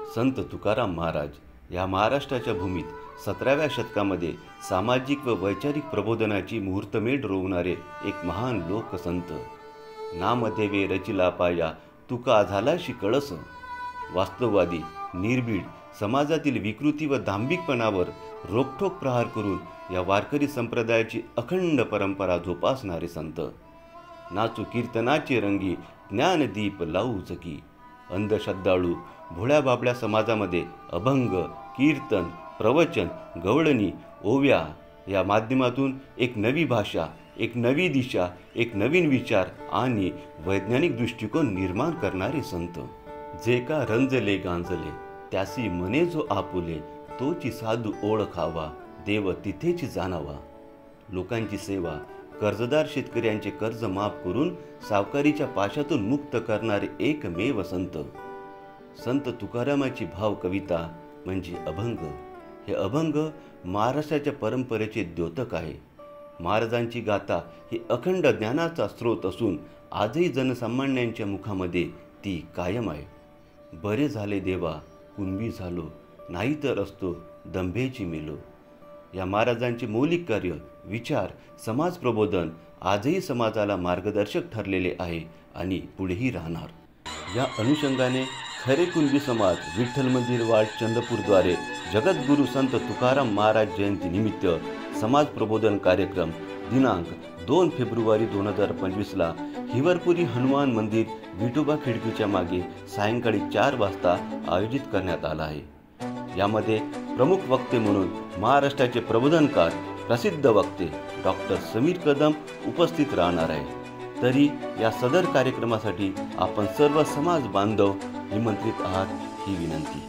संत तुकाराम महाराज या महाराष्ट्राच्या भूमीत 17व्या शतकामध्ये सामाजिक व वैचारिक प्रबोधनाची मुहूर्तमेढ रोवणारे एक महान लोकसंत। नामदेवे रचिला पाया तुका झालाशी कळस। वास्तववादी, निर्भीड, समाजातील विकृती व दांभिकपणावर रोखठोक प्रहार करून या वारकरी संप्रदायाची अखंड परंपरा जोपासणारे संत। नाचू कीर्तनाचे रंगी ज्ञानदीप लावू चकी। अंधश्रद्धाळू भोळ्या बाबड्या समाजामध्ये अभंग, कीर्तन, प्रवचन, गवळणी, ओव्या या माध्यमातून एक नवी भाषा, एक नवी दिशा, एक नवीन विचार आणि वैज्ञानिक दृष्टिकोन निर्माण करणारे संत। जे का रंजले गांजले त्यासी मने जो आपुले, तोची साधू ओळखावा देव तिथेच जाणावा। लोकांची सेवा, कर्जदार शेतकऱ्यांचे कर्ज माफ करून सावकारीच्या पाशातून मुक्त करणारे एकमेव संत। संत तुकारामाची भाव कविता म्हणजे अभंग। हे अभंग महाराष्ट्राच्या परंपरेचे द्योतक आहे। महाराजांची गाथा ही अखंड ज्ञानाचा स्रोत असून आजही जनसामान्यांच्या मुखामध्ये ती कायम आहे। बरे झाले देवा कुणबी झालो, नाही तर असतो दंभेची मेलो। या महाराजांचे मौलिक कार्य, विचार, समाज प्रबोधन आजही समाजाला मार्गदर्शक ठरलेले आहे आणि पुढेही राहणार। या अनुषंगाने खरे कुणबी समाज विठ्ठल मंदिर वार्ड चंद्रपूरद्वारे जगद्गुरू संत तुकाराम महाराज जयंती निमित्त समाज प्रबोधन कार्यक्रम दिनांक 2 फेब्रुवारी 2025ला हिवरपुरी हनुमान मंदिर विठोबा खिडकीच्या मागे सायंकाळी 4 वाजता आयोजित करण्यात आला आहे। यामध्ये प्रमुख वक्ते म्हणून महाराष्ट्राचे प्रबोधनकार प्रसिद्ध वक्ते डॉक्टर समीर कदम उपस्थित राहणार आहे। तरी या सदर कार्यक्रमासाठी आपण सर्व समाज बांधव निमंत्रित आहात ही विनंती।